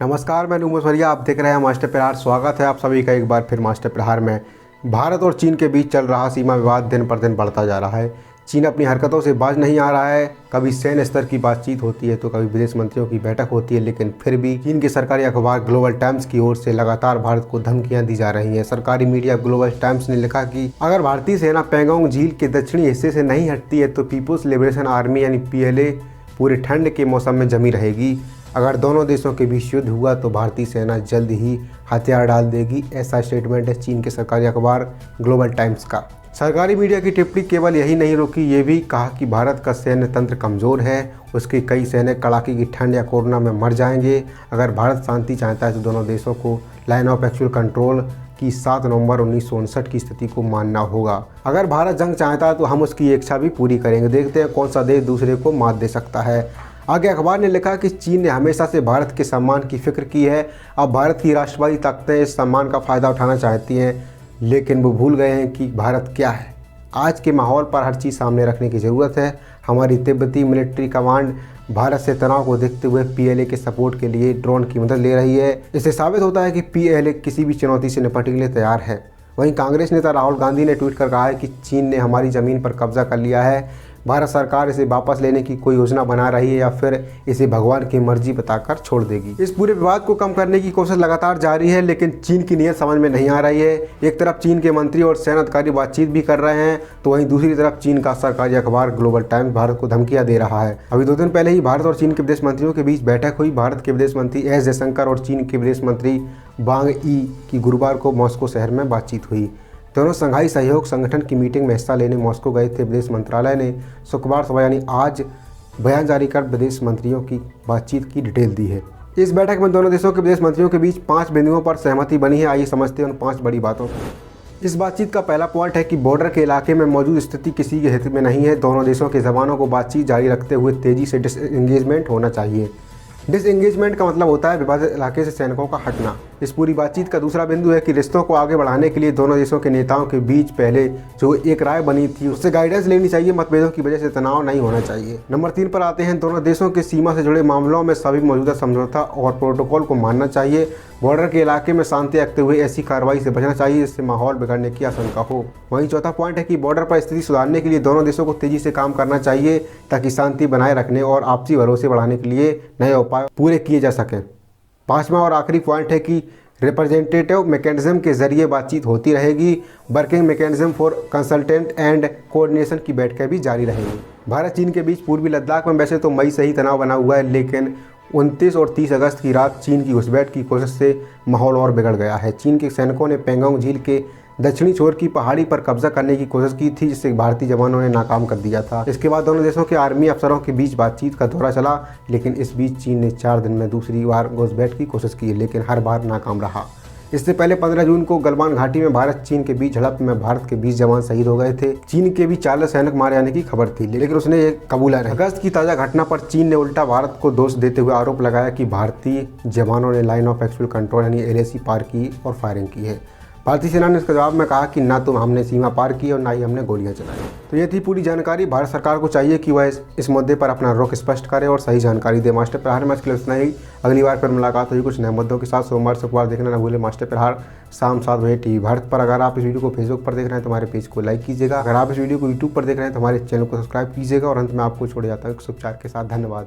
नमस्कार, मैं नूमस वरिया, आप देख रहे हैं मास्टर प्रहार। स्वागत है आप सभी का एक बार फिर मास्टर प्रहार में। भारत और चीन के बीच चल रहा सीमा विवाद दिन पर दिन बढ़ता जा रहा है। चीन अपनी हरकतों से बाज नहीं आ रहा है। कभी सैन्य स्तर की बातचीत होती है तो कभी विदेश मंत्रियों की बैठक होती है, लेकिन फिर भी चीन के सरकारी अखबार ग्लोबल टाइम्स की ओर से लगातार भारत को धमकियां दी जा रही हैं। सरकारी मीडिया ग्लोबल टाइम्स ने लिखा कि अगर भारतीय सेना पैंगोंग झील के दक्षिणी हिस्से से नहीं हटती है तो पीपुल्स लिबरेशन आर्मी यानी PLA पूरे ठंड के मौसम में जमी रहेगी। अगर दोनों देशों के बीच युद्ध हुआ तो भारतीय सेना जल्द ही हथियार डाल देगी। ऐसा स्टेटमेंट है चीन के सरकारी अखबार ग्लोबल टाइम्स का। सरकारी मीडिया की टिप्पणी केवल यही नहीं रोकी, ये भी कहा कि भारत का सैन्य तंत्र कमज़ोर है, उसके कई सैनिक कड़ाके की ठंड या कोरोना में मर जाएंगे। अगर भारत शांति चाहता है तो दोनों देशों को लाइन ऑफ एक्चुअल कंट्रोल की 7 नवंबर 1959 की स्थिति को मानना होगा। अगर भारत जंग चाहता है तो हम उसकी इच्छा भी पूरी करेंगे। देखते हैं कौन सा देश दूसरे को मात दे सकता है। आगे अखबार ने लिखा कि चीन ने हमेशा से भारत के सम्मान की फिक्र की है। अब भारत की राष्ट्रवादी ताकतें इस सम्मान का फ़ायदा उठाना चाहती हैं, लेकिन वो भूल गए हैं कि भारत क्या है। आज के माहौल पर हर चीज़ सामने रखने की ज़रूरत है। हमारी तिब्बती मिलिट्री कमांड भारत से तनाव को देखते हुए PLA के सपोर्ट के लिए ड्रोन की मदद ले रही है। इससे साबित होता है कि PLA किसी भी चुनौती से निपटने के लिए तैयार है। वहीं कांग्रेस नेता राहुल गांधी ने ट्वीट कर कहा है कि चीन ने हमारी ज़मीन पर कब्जा कर लिया है। भारत सरकार इसे वापस लेने की कोई योजना बना रही है या फिर इसे भगवान की मर्जी बताकर छोड़ देगी। इस पूरे विवाद को कम करने की कोशिश लगातार जारी है, लेकिन चीन की नीयत समझ में नहीं आ रही है। एक तरफ चीन के मंत्री और सैन्य अधिकारी बातचीत भी कर रहे हैं, तो वहीं दूसरी तरफ चीन का सरकारी अखबार ग्लोबल टाइम्स भारत को धमकियां दे रहा है। अभी 2 दिन पहले ही भारत और चीन के विदेश मंत्रियों के बीच बैठक हुई। भारत के विदेश मंत्री S जयशंकर और चीन के विदेश मंत्री वांग यी की गुरुवार को मॉस्को शहर में बातचीत हुई। दोनों संघाई सहयोग संगठन की मीटिंग में हिस्सा लेने मॉस्को गए थे। विदेश मंत्रालय ने शुक्रवार सुबह यानी आज बयान जारी कर विदेश मंत्रियों की बातचीत की डिटेल दी है। इस बैठक में दोनों देशों के विदेश मंत्रियों के बीच 5 बिंदुओं पर सहमति बनी है। आइए समझते हैं उन 5 बड़ी बातों को। इस बातचीत का पहला पॉइंट है कि बॉर्डर के इलाके में मौजूद स्थिति किसी के हित में नहीं है। दोनों देशों के जवानों को बातचीत जारी रखते हुए तेजी से डिसएंगेजमेंट होना चाहिए। डिसएंगेजमेंट का मतलब होता है विवादित इलाके से सैनिकों का हटना। इस पूरी बातचीत का दूसरा बिंदु है कि रिश्तों को आगे बढ़ाने के लिए दोनों देशों के नेताओं के बीच पहले जो एक राय बनी थी उससे गाइडेंस लेनी चाहिए। मतभेदों की वजह से तनाव नहीं होना चाहिए। नंबर 3 पर आते हैं। दोनों देशों के सीमा से जुड़े मामलों में सभी मौजूदा समझौता और प्रोटोकॉल को मानना चाहिए। बॉर्डर के इलाके में शांति रखते हुए ऐसी कार्रवाई से बचना चाहिए जिससे माहौल बिगड़ने की आशंका हो। वहीं चौथा पॉइंट है कि बॉर्डर पर स्थिति सुधारने के लिए दोनों देशों को तेजी से काम करना चाहिए ताकि शांति बनाए रखने और आपसी भरोसे बढ़ाने के लिए नए उपाय पूरे किए जा सकें। 5वां और आखिरी पॉइंट है कि रिप्रेजेंटेटिव मैकेनिज्म के जरिए बातचीत होती रहेगी। Working mechanism for consultant and coordination की बैठकें भी जारी रहेंगी। भारत चीन के बीच पूर्वी लद्दाख में वैसे तो मई से ही तनाव बना हुआ है, लेकिन 29 और 30 अगस्त की रात चीन की घुसपैठ की कोशिश से माहौल और बिगड़ गया है। चीन के सैनिकों ने पैंगोंग झील के दक्षिणी छोर की पहाड़ी पर कब्जा करने की कोशिश की थी, जिससे भारतीय जवानों ने नाकाम कर दिया था। इसके बाद दोनों देशों के आर्मी अफसरों के बीच बातचीत का दौरा चला, लेकिन इस बीच चीन ने 4 दिन में दूसरी बार घुसपैठ की कोशिश की, लेकिन हर बार नाकाम रहा। इससे पहले 15 जून को गलवान घाटी में भारत चीन के बीच झड़प में भारत के 20 जवान शहीद हो गए थे। चीन के भी 40 सैनिक मारे जाने की खबर थी, लेकिन उसने ये कबूला नहीं। अगस्त की ताज़ा घटना पर चीन ने उल्टा भारत को दोष देते हुए आरोप लगाया कि भारतीय जवानों ने लाइन ऑफ एक्चुअल कंट्रोल यानी LAC पार की और फायरिंग की है। भारतीय सेना ने इसके जवाब में कहा कि ना तो हमने सीमा पार की और ना ही हमने गोलियां चलाई। तो ये थी पूरी जानकारी। भारत सरकार को चाहिए कि वह इस मुद्दे पर अपना रुख स्पष्ट करे और सही जानकारी दे। मास्टर प्रहार में आज के लिए इतना ही। अगली बार फिर मुलाकात होगी कुछ नए मुद्दों के साथ। सोमवार शुक्रवार देखना ना भूलें मास्टर प्रहार शाम 7 बजे TV भारत पर। अगर आप इस वीडियो को फेसबुक पर देख रहे हैं तो हमारे पेज को लाइक कीजिएगा। अगर आप इस वीडियो को यूट्यूब पर देख रहे हैं तो हमारे चैनल को सब्सक्राइब कीजिएगा। और अंत में आपको छोड़ जाता हूँ शुभचार के साथ। धन्यवाद।